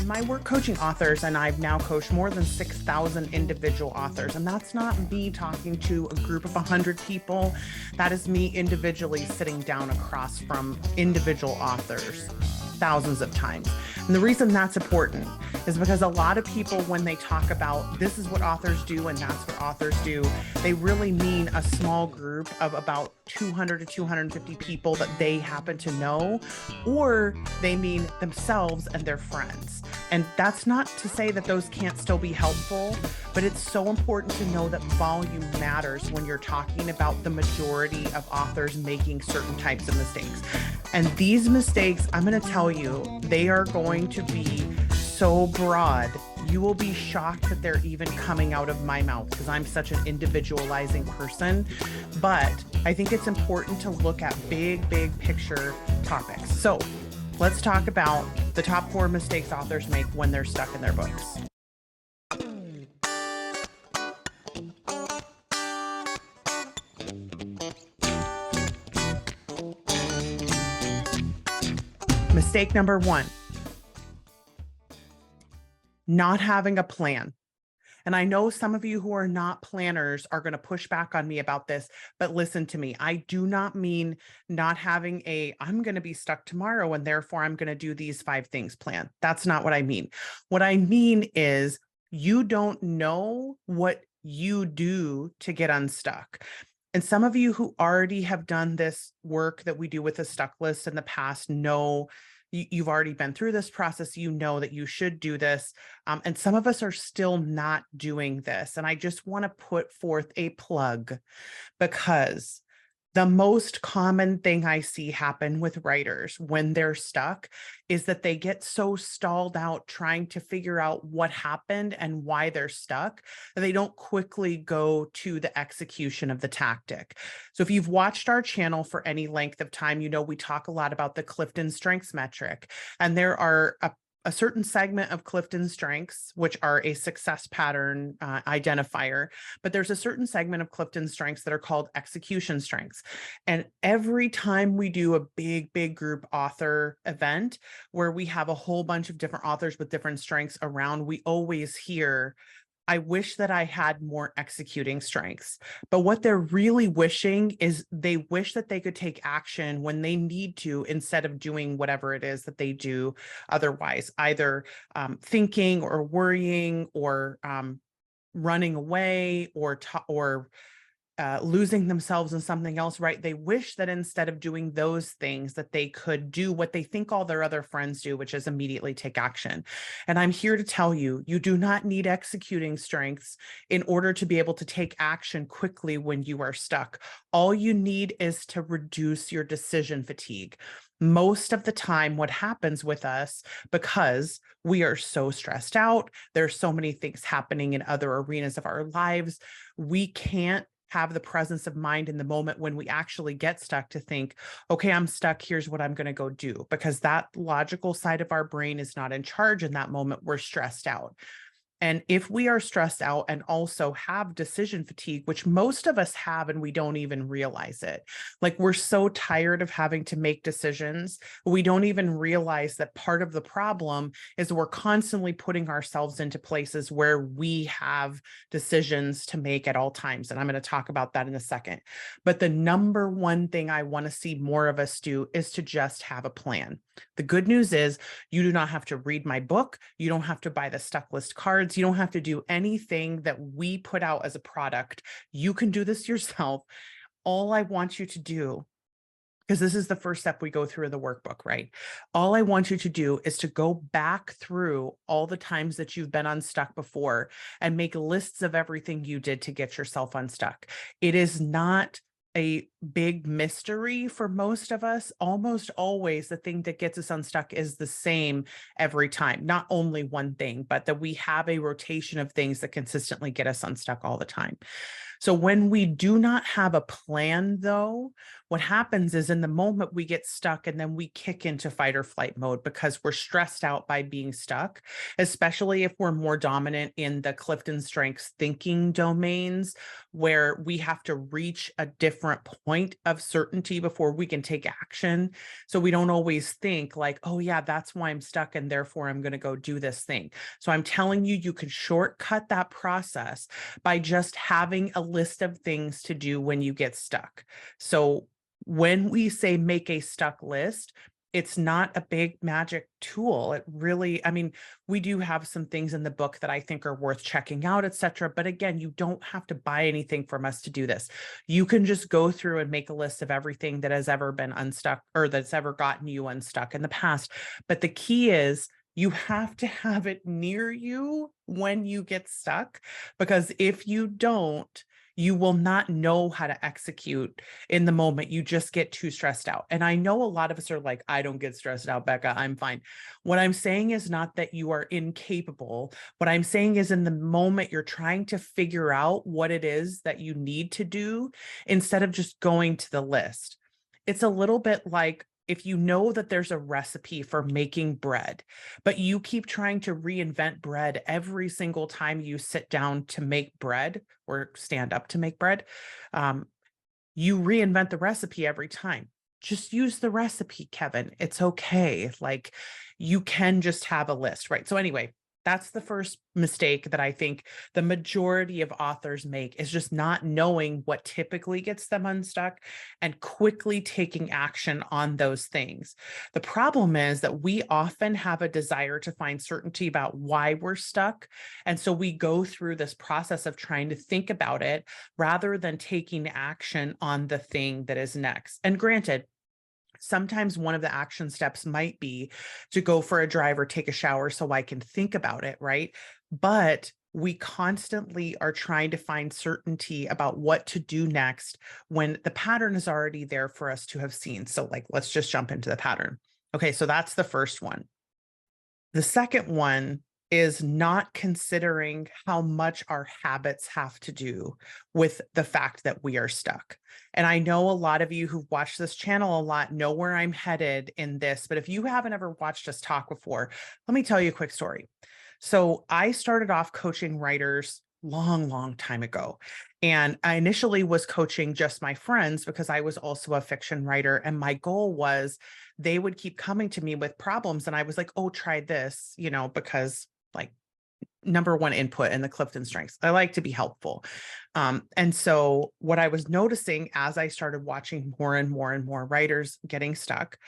my work coaching authors, and I've now coached more than 6,000 individual authors. And that's not me talking to a group of 100 people. That is me individually sitting down across from individual authors thousands of times. And the reason that's important is because a lot of people, when they talk about this is what authors do and that's what authors do, they really mean a small group of about 200 to 250 people that they happen to know, or they mean themselves and their friends. And that's not to say that those can't still be helpful, but it's so important to know that volume matters when you're talking about the majority of authors making certain types of mistakes. And these mistakes, I'm going to tell you, they are going to be so broad. You will be shocked that they're even coming out of my mouth because I'm such an individualizing person. But I think it's important to look at big picture topics. So let's talk about the top 4 mistakes authors make when they're stuck in their books. Mistake number 1, not having a plan. And I know some of you who are not planners are going to push back on me about this, but listen to me. I do not mean not having I'm going to be stuck tomorrow and therefore I'm going to do these 5 things plan. That's not what I mean. What I mean is you don't know what you do to get unstuck. And some of you who already have done this work that we do with the stuck list in the past know you've already been through this process. You know that you should do this. And some of us are still not doing this. And I just want to put forth a plug because the most common thing I see happen with writers when they're stuck is that they get so stalled out trying to figure out what happened and why they're stuck that they don't quickly go to the execution of the tactic. So if you've watched our channel for any length of time, you know we talk a lot about the Clifton Strengths metric, and there are a certain segment of Clifton Strengths, which are a success pattern identifier, but there's a certain segment of Clifton Strengths that are called execution strengths. And every time we do a big group author event where we have a whole bunch of different authors with different strengths around, we always hear, I wish that I had more executing strengths. But what they're really wishing is they wish that they could take action when they need to instead of doing whatever it is that they do otherwise, either thinking or worrying or running away or losing themselves in something else, right? They wish that instead of doing those things that they could do what they think all their other friends do, which is immediately take action. And I'm here to tell you, you do not need executing strengths in order to be able to take action quickly when you are stuck. All you need is to reduce your decision fatigue. Most of the time, what happens with us, because we are so stressed out, there's so many things happening in other arenas of our lives, we can't have the presence of mind in the moment when we actually get stuck to think, okay, I'm stuck, here's what I'm going to go do, because that logical side of our brain is not in charge in that moment. We're stressed out. And if we are stressed out and also have decision fatigue, which most of us have, and we don't even realize it, like we're so tired of having to make decisions, we don't even realize that part of the problem is we're constantly putting ourselves into places where we have decisions to make at all times. And I'm going to talk about that in a second. But the number one thing I want to see more of us do is to just have a plan. The good news is you do not have to read my book. You don't have to buy the stuck list cards. You don't have to do anything that we put out as a product. You can do this yourself. All I want you to do, because this is the first step we go through in the workbook, right? All I want you to do is to go back through all the times that you've been unstuck before and make lists of everything you did to get yourself unstuck. It is not a big mystery for most of us. Almost always the thing that gets us unstuck is the same every time. Not only one thing, but that we have a rotation of things that consistently get us unstuck all the time. So when we do not have a plan, though, what happens is in the moment we get stuck and then we kick into fight or flight mode because we're stressed out by being stuck, especially if we're more dominant in the Clifton Strengths thinking domains, where we have to reach a different point of certainty before we can take action. So we don't always think like, oh yeah, that's why I'm stuck and therefore I'm going to go do this thing. So I'm telling you, you can shortcut that process by just having a list of things to do when you get stuck. So when we say make a stuck list, it's not a big magic tool. It really, I mean, we do have some things in the book that I think are worth checking out, etc. But again, you don't have to buy anything from us to do this. You can just go through and make a list of everything that has ever been unstuck or that's ever gotten you unstuck in the past. But the key is you have to have it near you when you get stuck, because if you don't, you will not know how to execute in the moment. You just get too stressed out. And I know a lot of us are like, I don't get stressed out, Becca, I'm fine. What I'm saying is not that you are incapable. What I'm saying is in the moment, you're trying to figure out what it is that you need to do instead of just going to the list. It's a little bit like if you know that there's a recipe for making bread, but you keep trying to reinvent bread every single time you sit down to make bread or stand up to make bread, you reinvent the recipe every time. Just use the recipe, Kevin. It's okay. Like you can just have a list, right? So anyway, that's the first mistake that I think the majority of authors make, is just not knowing what typically gets them unstuck and quickly taking action on those things. The problem is that we often have a desire to find certainty about why we're stuck. And so we go through this process of trying to think about it rather than taking action on the thing that is next. And granted, sometimes one of the action steps might be to go for a drive or take a shower so I can think about it, right? But we constantly are trying to find certainty about what to do next when the pattern is already there for us to have seen. So like, let's just jump into the pattern. Okay, so that's the first one. The second one is not considering how much our habits have to do with the fact that we are stuck. And I know a lot of you who've watched this channel a lot know where I'm headed in this, but if you haven't ever watched us talk before, let me tell you a quick story. So I started off coaching writers long time ago. And I initially was coaching just my friends because I was also a fiction writer. And my goal was they would keep coming to me with problems. And I was like, oh, try this, because like number one input in the Clifton Strengths. I like to be helpful. And so what I was noticing as I started watching more and more writers getting stuck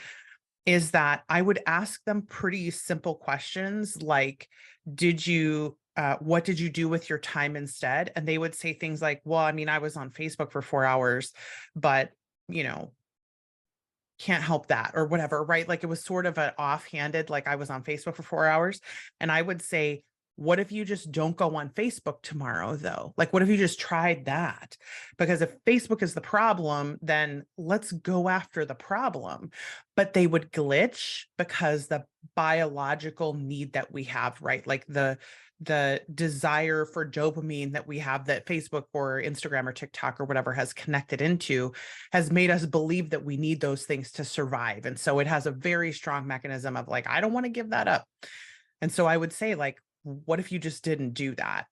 is that I would ask them pretty simple questions like, what did you do with your time instead? And they would say things like, well, I mean, I was on Facebook for 4 hours, but, can't help that or whatever, right? Like it was sort of an offhanded, like I was on Facebook for 4 hours. And I would say, what if you just don't go on Facebook tomorrow though? Like, what if you just tried that? Because if Facebook is the problem, then let's go after the problem. But they would glitch because the biological need that we have, right? Like the desire for dopamine that we have that Facebook or Instagram or TikTok or whatever has connected into has made us believe that we need those things to survive. And so it has a very strong mechanism of like, I don't want to give that up. And so I would say like, what if you just didn't do that?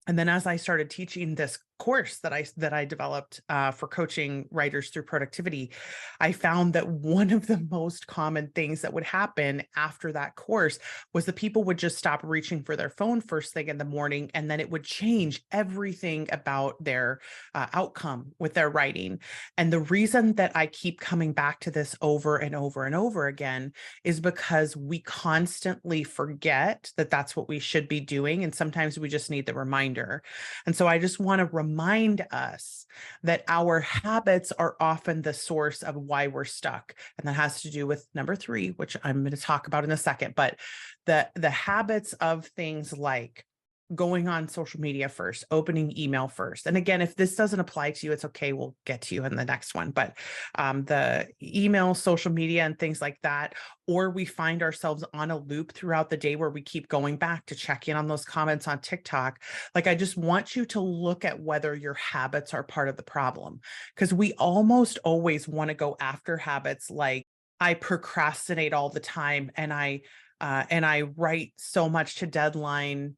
And then as I started teaching this course that I developed for coaching writers through productivity, I found that one of the most common things that would happen after that course was the people would just stop reaching for their phone first thing in the morning, and then it would change everything about their outcome with their writing. And the reason that I keep coming back to this over and over again is because we constantly forget that that's what we should be doing. And sometimes we just need the reminder. And so I just want to remind us that our habits are often the source of why we're stuck. And that has to do with number 3, which I'm going to talk about in a second. But the habits of things like going on social media first, opening email first. And again, if this doesn't apply to you, it's okay. We'll get to you in the next one. But the email, social media, and things like that, or we find ourselves on a loop throughout the day where we keep going back to check in on those comments on TikTok. Like, I just want you to look at whether your habits are part of the problem, because we almost always want to go after habits. Like, I procrastinate all the time, and I write so much to deadline.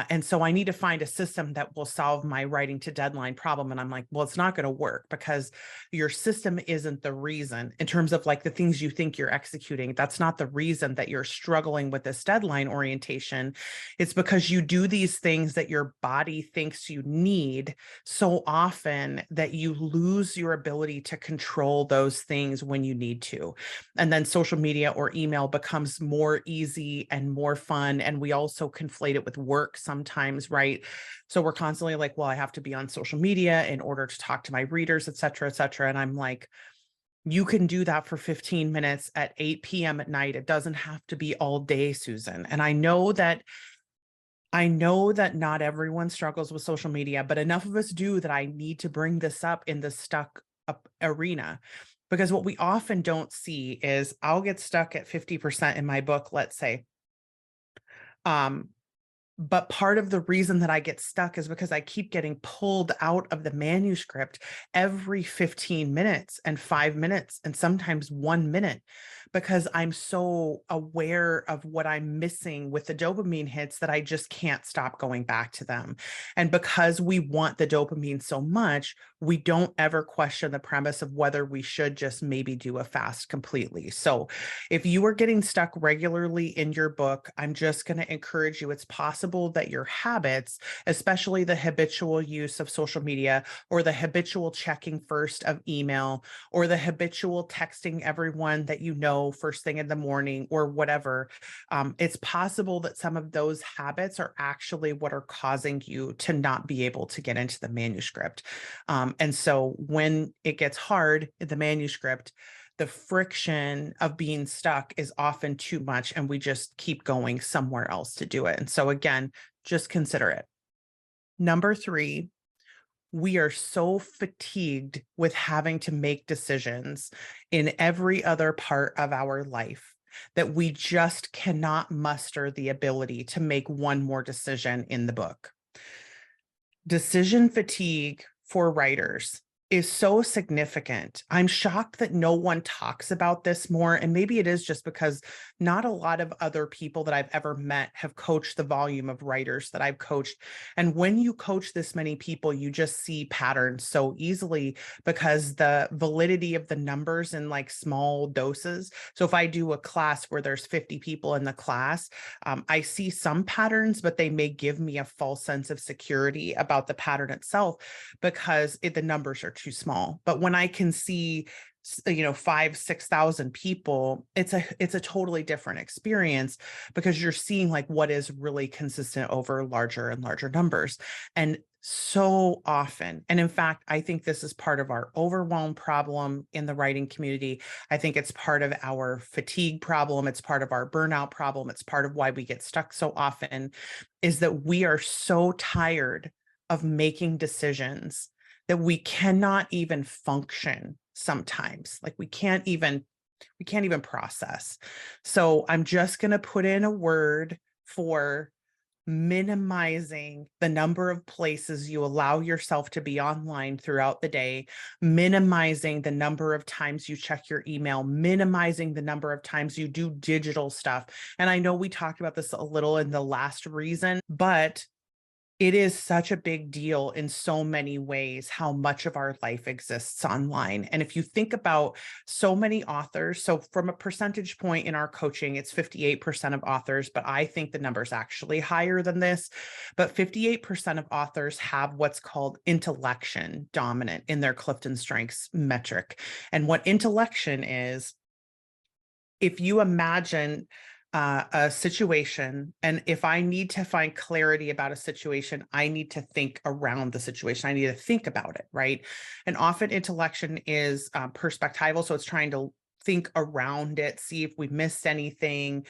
And so I need to find a system that will solve my writing to deadline problem. And I'm like, well, it's not going to work, because your system isn't the reason in terms of like the things you think you're executing. That's not the reason that you're struggling with this deadline orientation. It's because you do these things that your body thinks you need so often that you lose your ability to control those things when you need to. And then social media or email becomes more easy and more fun. And we also conflate it with work sometimes, right? So we're constantly like, well, I have to be on social media in order to talk to my readers, et cetera, et cetera. And I'm like, you can do that for 15 minutes at 8 p.m. at night. It doesn't have to be all day, Susan. And I know that not everyone struggles with social media, but enough of us do that I need to bring this up in the stuck up arena. Because what we often don't see is I'll get stuck at 50% in my book, let's say. But part of the reason that I get stuck is because I keep getting pulled out of the manuscript every 15 minutes and 5 minutes and sometimes 1 minute, because I'm so aware of what I'm missing with the dopamine hits that I just can't stop going back to them. And because we want the dopamine so much, we don't ever question the premise of whether we should just maybe do a fast completely. So if you are getting stuck regularly in your book, I'm just going to encourage you. It's possible that your habits, especially the habitual use of social media, or the habitual checking first of email, or the habitual texting everyone that you know first thing in the morning, or whatever, it's possible that some of those habits are actually what are causing you to not be able to get into the manuscript. And so when it gets hard in the manuscript, the friction of being stuck is often too much, and we just keep going somewhere else to do it. And so again, just consider it. Number 3, we are so fatigued with having to make decisions in every other part of our life that we just cannot muster the ability to make one more decision in the book. Decision fatigue for writers is so significant. I'm shocked that no one talks about this more. And maybe it is just because not a lot of other people that I've ever met have coached the volume of writers that I've coached. And when you coach this many people, you just see patterns so easily because the validity of the numbers in like small doses. So if I do a class where there's 50 people in the class, I see some patterns, but they may give me a false sense of security about the pattern itself because the numbers are too small. But when I can see 5,000-6,000 people, it's a totally different experience, because you're seeing like what is really consistent over larger and larger numbers. And so often, and in fact, I think this is part of our overwhelm problem in the writing community. I think it's part of our fatigue problem. It's part of our burnout problem. It's part of why we get stuck so often, is that we are so tired of making decisions that we cannot even function sometimes. Like we can't even process. So I'm just going to put in a word for minimizing the number of places you allow yourself to be online throughout the day, minimizing the number of times you check your email, minimizing the number of times you do digital stuff. And I know we talked about this a little in the last reason, but it is such a big deal in so many ways how much of our life exists online. And if you think about so many authors, so from a percentage point in our coaching, it's 58% of authors, but I think the number is actually higher than this. But 58% of authors have what's called intellection dominant in their Clifton Strengths metric. And what intellection is, if you imagine a situation, and if I need to find clarity about a situation, I need to think around the situation. I need to think about it, right? And often intellection is perspectival, so it's trying to think around it, see if we missed anything,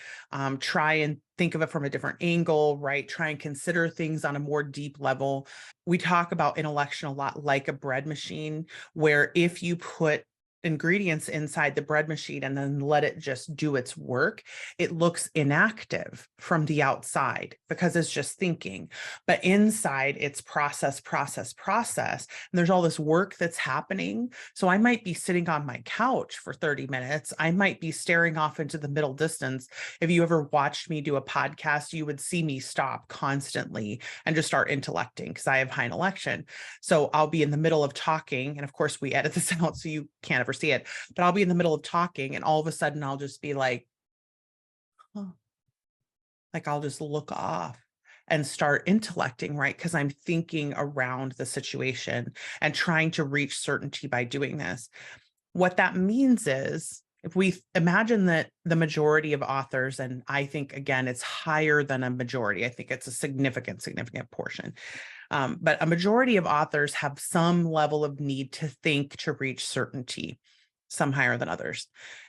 try and think of it from a different angle, right? Try and consider things on a more deep level. We talk about intellection a lot like a bread machine, where if you put ingredients inside the bread machine and then let it just do its work, it looks inactive from the outside because it's just thinking. But inside, it's process, process, process. And there's all this work that's happening. So I might be sitting on my couch for 30 minutes. I might be staring off into the middle distance. If you ever watched me do a podcast, you would see me stop constantly and just start intellecting because I have high intellection. So I'll be in the middle of talking. And of course, we edit this out so you can't ever see it, but I'll be in the middle of talking and all of a sudden I'll just be like, huh. Like I'll just look off and start intellecting, right? Because I'm thinking around the situation and trying to reach certainty by doing this. What that means is, if we imagine that the majority of authors, and I think, again, it's higher than a majority, I think it's a significant portion. But a majority of authors have some level of need to think to reach certainty, some higher than others.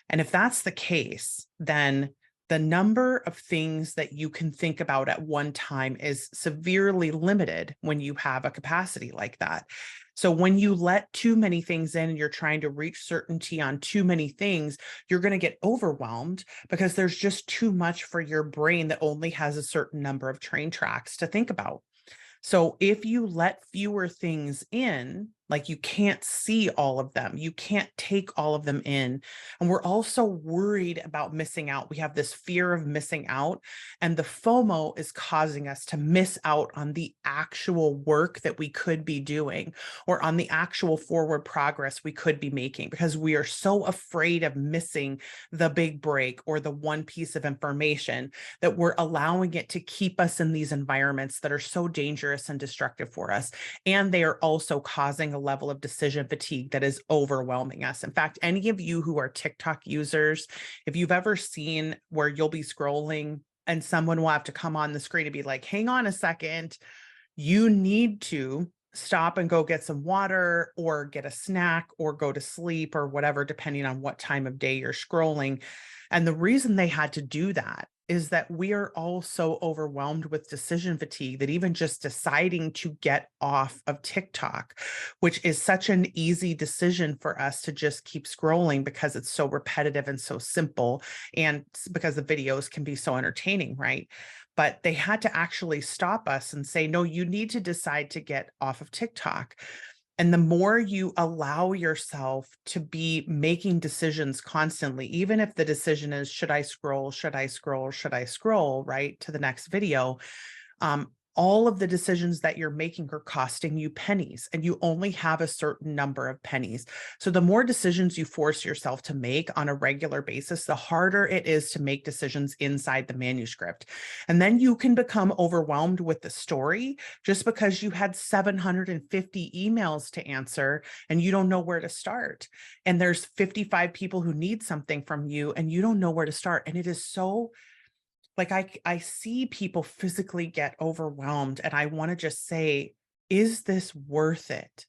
And if that's the case, then the number of things that you can think about at one time is severely limited when you have a capacity like that. So when you let too many things in and you're trying to reach certainty on too many things, you're going to get overwhelmed because there's just too much for your brain that only has a certain number of train tracks to think about. So if you let fewer things in, like you can't see all of them, you can't take all of them in. And we're also worried about missing out. We have this fear of missing out, and the FOMO is causing us to miss out on the actual work that we could be doing, or on the actual forward progress we could be making, because we are so afraid of missing the big break or the one piece of information that we're allowing it to keep us in these environments that are so dangerous and destructive for us. And they are also causing a level of decision fatigue that is overwhelming us. In fact, any of you who are TikTok users, if you've ever seen where you'll be scrolling and someone will have to come on the screen and be like, hang on a second, you need to stop and go get some water or get a snack or go to sleep or whatever, depending on what time of day you're scrolling. And the reason they had to do that is that we are all so overwhelmed with decision fatigue that even just deciding to get off of TikTok, which is such an easy decision for us to just keep scrolling because it's so repetitive and so simple, and because the videos can be so entertaining, right? But they had to actually stop us and say, no, you need to decide to get off of TikTok. And the more you allow yourself to be making decisions constantly, even if the decision is, should I scroll, should I scroll, should I scroll, right, to the next video, all of the decisions that you're making are costing you pennies, and you only have a certain number of pennies. So the more decisions you force yourself to make on a regular basis, the harder it is to make decisions inside the manuscript. And then you can become overwhelmed with the story just because you had 750 emails to answer and you don't know where to start. And there's 55 people who need something from you and you don't know where to start. And it is so, like, I see people physically get overwhelmed, and I want to just say, is this worth it?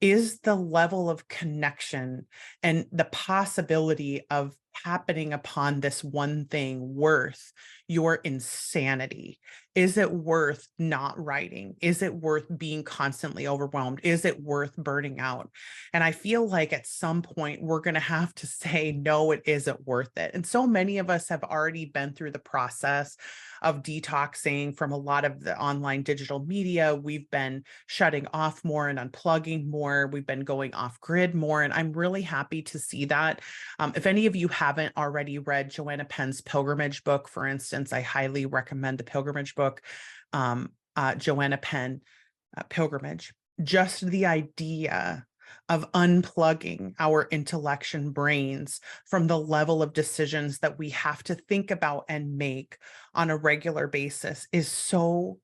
Is the level of connection and the possibility of happening upon this one thing worth your insanity? Is it worth not writing? Is it worth being constantly overwhelmed? Is it worth burning out? And I feel like at some point we're going to have to say, no, it isn't worth it. And so many of us have already been through the process of detoxing from a lot of the online digital media. We've been shutting off more and unplugging more. We've been going off grid more. And I'm really happy to see that. If any of you haven't already read Joanna Penn's Pilgrimage book, for instance, I highly recommend the Pilgrimage book, Joanna Penn, Pilgrimage. Just the idea of unplugging our intellection brains from the level of decisions that we have to think about and make on a regular basis is so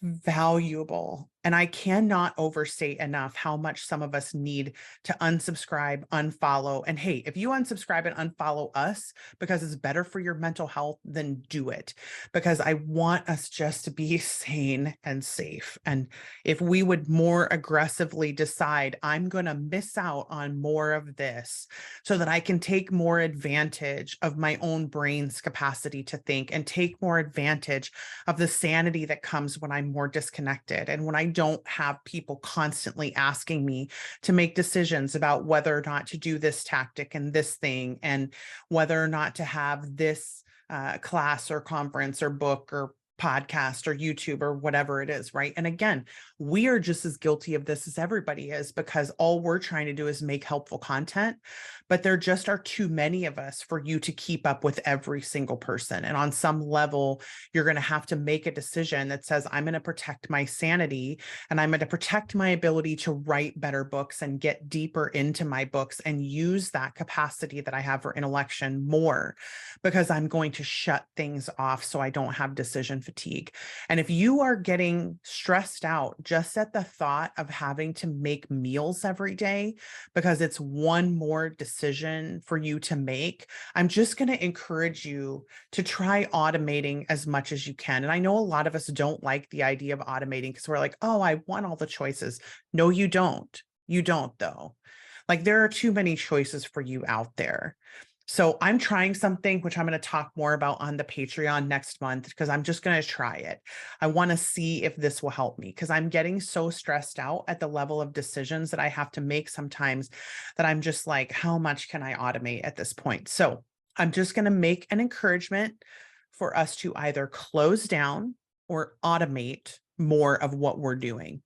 valuable And I cannot overstate enough how much some of us need to unsubscribe, unfollow. And hey, if you unsubscribe and unfollow us because it's better for your mental health, then do it. Because I want us just to be sane and safe. And if we would more aggressively decide, I'm going to miss out on more of this so that I can take more advantage of my own brain's capacity to think and take more advantage of the sanity that comes when I'm more disconnected and when I don't have people constantly asking me to make decisions about whether or not to do this tactic and this thing and whether or not to have this class or conference or book or podcast or YouTube or whatever it is, right? And again, we are just as guilty of this as everybody is because all we're trying to do is make helpful content, but there just are too many of us for you to keep up with every single person. And on some level, you're going to have to make a decision that says, I'm going to protect my sanity and I'm going to protect my ability to write better books and get deeper into my books and use that capacity that I have for intellection more because I'm going to shut things off so I don't have decision fatigue. And if you are getting stressed out just at the thought of having to make meals every day because it's one more decision for you to make, I'm just going to encourage you to try automating as much as you can. And I know a lot of us don't like the idea of automating because we're like, oh, I want all the choices. No, you don't. You don't, though. Like there are too many choices for you out there. So I'm trying something, which I'm going to talk more about on the Patreon next month, because I'm just going to try it. I want to see if this will help me because I'm getting so stressed out at the level of decisions that I have to make sometimes that I'm just like, how much can I automate at this point? So I'm just going to make an encouragement for us to either close down or automate more of what we're doing.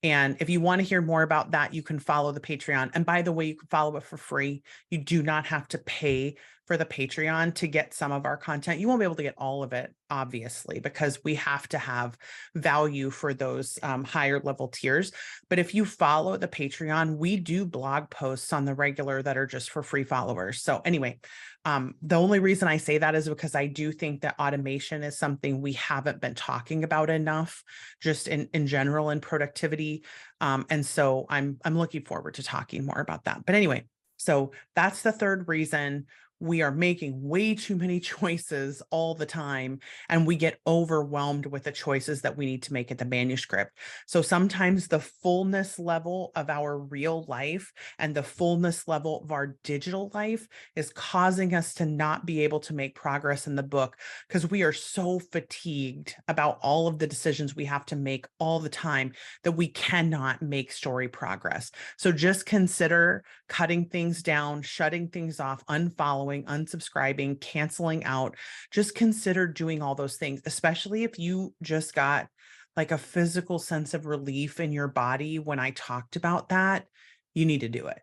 And if you want to hear more about that, you can follow the Patreon. And by the way, you can follow it for free. You do not have to pay for the Patreon to get some of our content. You won't be able to get all of it, obviously, because we have to have value for those higher level tiers. But if you follow the Patreon, we do blog posts on the regular that are just for free followers. So anyway, the only reason I say that is because I do think that automation is something we haven't been talking about enough, just in general in productivity. And so I'm looking forward to talking more about that. But anyway, so that's the third reason. We are making way too many choices all the time, and we get overwhelmed with the choices that we need to make at the manuscript. So sometimes the fullness level of our real life and the fullness level of our digital life is causing us to not be able to make progress in the book because we are so fatigued about all of the decisions we have to make all the time that we cannot make story progress. So just consider cutting things down, shutting things off, unfollowing, unsubscribing, canceling out. Just consider doing all those things, especially if you just got like a physical sense of relief in your body when I talked about that. You need to do it.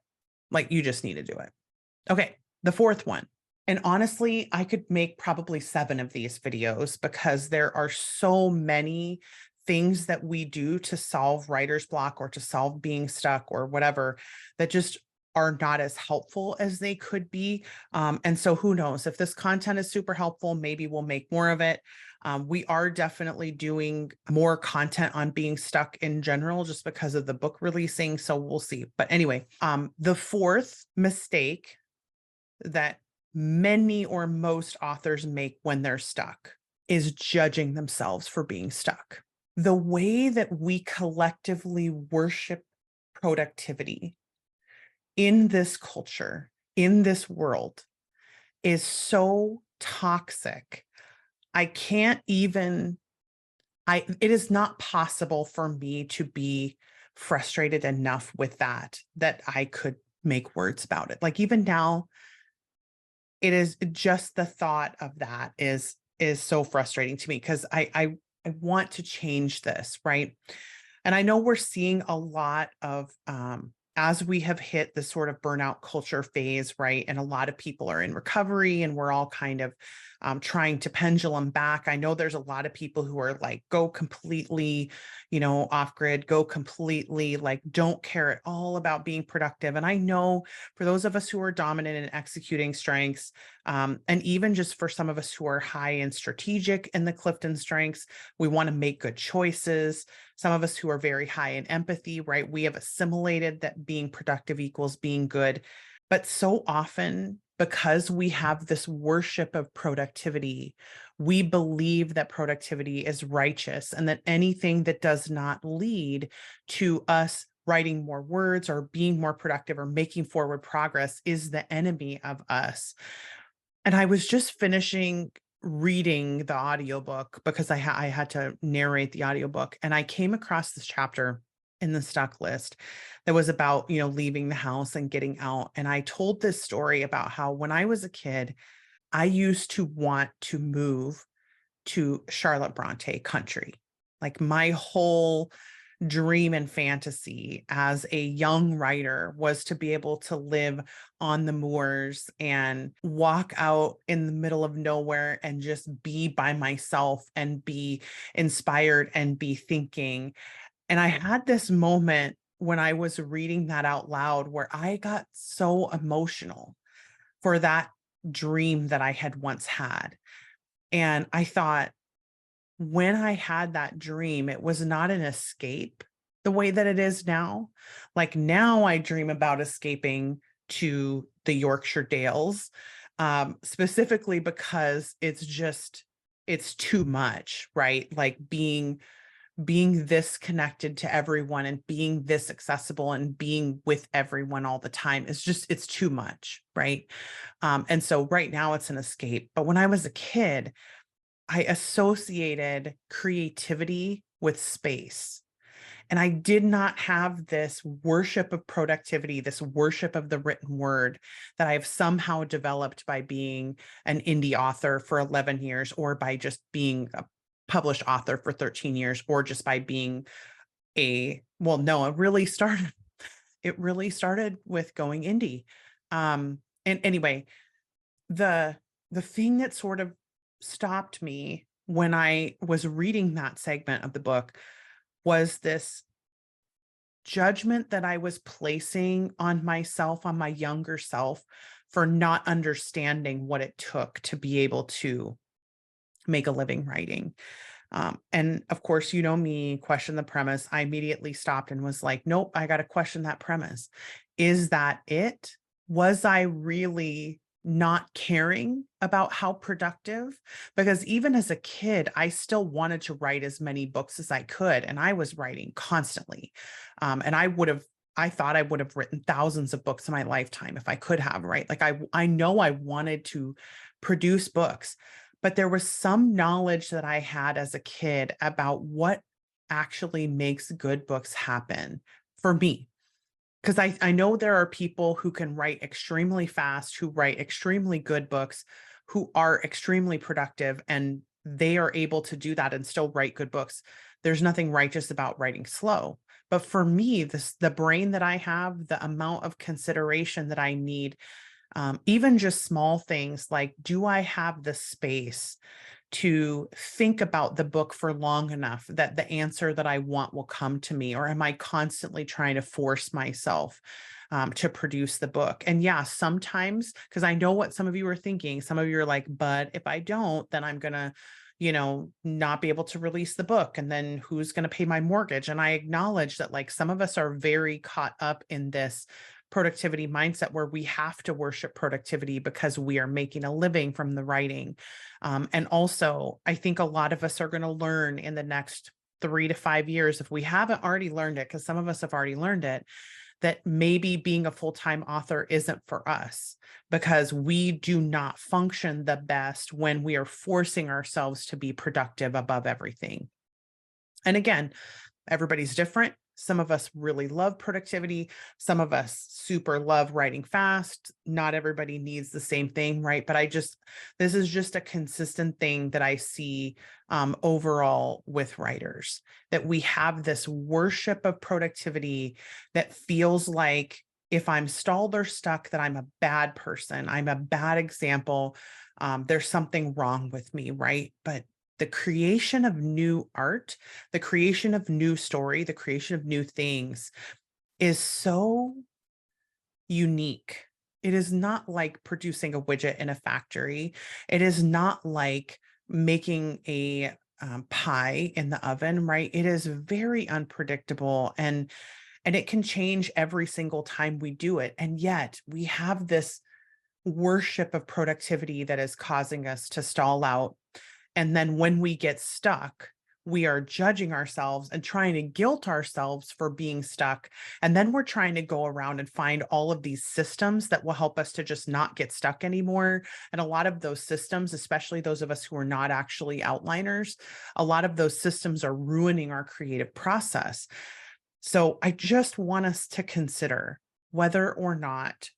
Like you just need to do it. Okay, the fourth one. And honestly, I could make probably 7 of these videos because there are so many things that we do to solve writer's block or to solve being stuck or whatever that just are not as helpful as they could be. And so who knows, if this content is super helpful, maybe we'll make more of it. We are definitely doing more content on being stuck in general, just because of the book releasing. So we'll see. But anyway, the fourth mistake that many or most authors make when they're stuck is judging themselves for being stuck. The way that we collectively worship productivity in this culture, in this world, is so toxic. It is not possible for me to be frustrated enough with that I could make words about it. Like even now, it is just the thought of that is so frustrating to me because I want to change this, right? And I know we're seeing a lot of as we have hit this sort of burnout culture phase, right? And a lot of people are in recovery and we're all kind of trying to pendulum back. I know there's a lot of people who are like, go completely, off grid, go completely, like, don't care at all about being productive. And I know for those of us who are dominant in executing strengths, And even just for some of us who are high and strategic in the Clifton strengths, we want to make good choices. Some of us who are very high in empathy, right? We have assimilated that being productive equals being good. But so often, because we have this worship of productivity, we believe that productivity is righteous and that anything that does not lead to us writing more words or being more productive or making forward progress is the enemy of us. And I was just finishing reading the audiobook because I had to narrate the audiobook, and I came across this chapter in the stuck list that was about, leaving the house and getting out. And I told this story about how when I was a kid, I used to want to move to Charlotte Bronte country. Like my whole dream and fantasy as a young writer was to be able to live on the moors and walk out in the middle of nowhere and just be by myself and be inspired and be thinking. And I had this moment when I was reading that out loud where I got so emotional for that dream that I had once had. And I thought, when I had that dream, it was not an escape the way that it is now. Like now I dream about escaping to the Yorkshire Dales, specifically because it's too much, right? Like being this connected to everyone and being this accessible and being with everyone all the time is it's too much, right? And so right now it's an escape. But when I was a kid, I associated creativity with space. And I did not have this worship of productivity, this worship of the written word that I've somehow developed by being an indie author for 11 years, or by just being a published author for 13 years, or just by being it really started with going indie. And anyway, the thing that sort of stopped me when I was reading that segment of the book was this judgment that I was placing on myself, on my younger self, for not understanding what it took to be able to make a living writing. And of course, me, question the premise. I immediately stopped and was like, nope, I got to question that premise. Is that it? Was I really not caring about how productive? Because even as a kid, I still wanted to write as many books as I could. And I was writing constantly. And I thought I would have written thousands of books in my lifetime if I could have, right? Like I know I wanted to produce books, but there was some knowledge that I had as a kid about what actually makes good books happen for me. Because I know there are people who can write extremely fast, who write extremely good books, who are extremely productive, and they are able to do that and still write good books. There's nothing righteous about writing slow. But for me, the brain that I have, the amount of consideration that I need, even just small things like, do I have the space to think about the book for long enough that the answer that I want will come to me? Or am I constantly trying to force myself to produce the book? And yeah, sometimes, because I know what some of you are thinking, some of you are like, but if I don't, then I'm going to, not be able to release the book. And then who's going to pay my mortgage? And I acknowledge that, like, some of us are very caught up in this productivity mindset where we have to worship productivity because we are making a living from the writing. And also, I think a lot of us are going to learn in the next 3 to 5 years, if we haven't already learned it, because some of us have already learned it, that maybe being a full-time author isn't for us, because we do not function the best when we are forcing ourselves to be productive above everything. And again, everybody's different. Some of us really love productivity. Some of us super love writing fast. Not everybody needs the same thing, right? But this is just a consistent thing that I see overall with writers, that we have this worship of productivity that feels like if I'm stalled or stuck, that I'm a bad person. I'm a bad example. There's something wrong with me, right? But the creation of new art, the creation of new story, the creation of new things is so unique It is not like producing a widget in a factory. It is not like making a pie in the oven, right? It is very unpredictable, and it can change every single time we do it. And yet we have this worship of productivity that is causing us to stall out. And then when we get stuck, we are judging ourselves and trying to guilt ourselves for being stuck. And then we're trying to go around and find all of these systems that will help us to just not get stuck anymore. And a lot of those systems, especially those of us who are not actually outliners, a lot of those systems are ruining our creative process. So I just want us to consider whether or not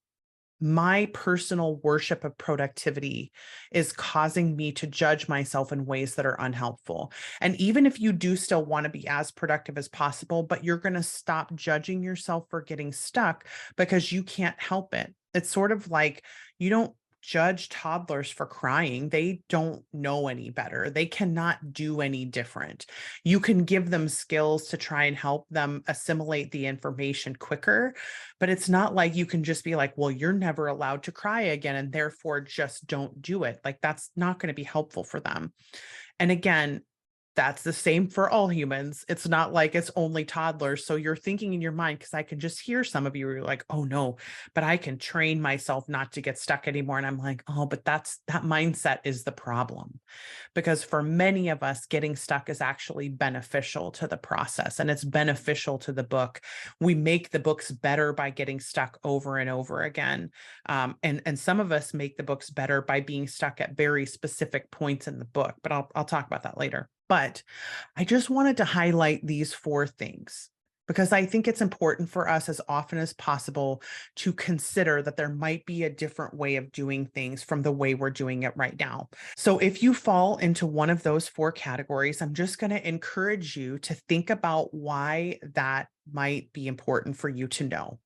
my personal worship of productivity is causing me to judge myself in ways that are unhelpful. And even if you do still want to be as productive as possible, but you're going to stop judging yourself for getting stuck because you can't help it. It's sort of like you don't judge toddlers for crying. They don't know any better. They cannot do any different. You can give them skills to try and help them assimilate the information quicker, but it's not like you can just be like, well, you're never allowed to cry again, and therefore just don't do it. Like, that's not going to be helpful for them. And again, that's the same for all humans. It's not like it's only toddlers. So you're thinking in your mind, because I can just hear some of you are like, oh no, but I can train myself not to get stuck anymore. And I'm like, oh, but that mindset is the problem. Because for many of us, getting stuck is actually beneficial to the process, and it's beneficial to the book. We make the books better by getting stuck over and over again. And some of us make the books better by being stuck at very specific points in the book, but I'll talk about that later. But I just wanted to highlight these 4 things because I think it's important for us as often as possible to consider that there might be a different way of doing things from the way we're doing it right now. So if you fall into one of those 4 categories, I'm just going to encourage you to think about why that might be important for you to know.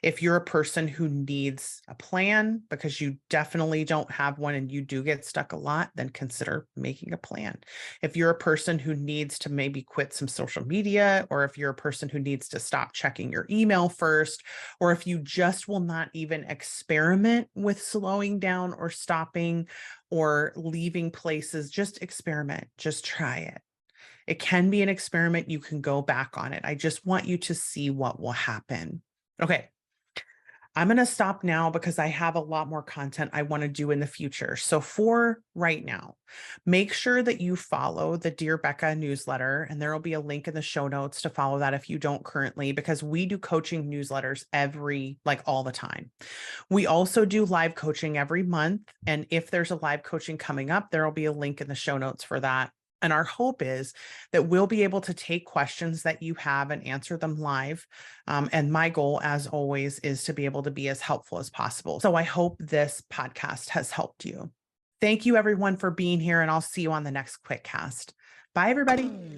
If you're a person who needs a plan because you definitely don't have one and you do get stuck a lot, then consider making a plan. If you're a person who needs to maybe quit some social media, or if you're a person who needs to stop checking your email first, or if you just will not even experiment with slowing down or stopping or leaving places, just experiment, just try it. It can be an experiment. You can go back on it. I just want you to see what will happen. Okay. I'm going to stop now because I have a lot more content I want to do in the future. So for right now, make sure that you follow the Dear Becca newsletter, and there will be a link in the show notes to follow that if you don't currently, because we do coaching newsletters all the time. We also do live coaching every month. And if there's a live coaching coming up, there will be a link in the show notes for that. And our hope is that we'll be able to take questions that you have and answer them live. And my goal, as always, is to be able to be as helpful as possible. So I hope this podcast has helped you. Thank you, everyone, for being here, and I'll see you on the next QuitCast. Bye, everybody.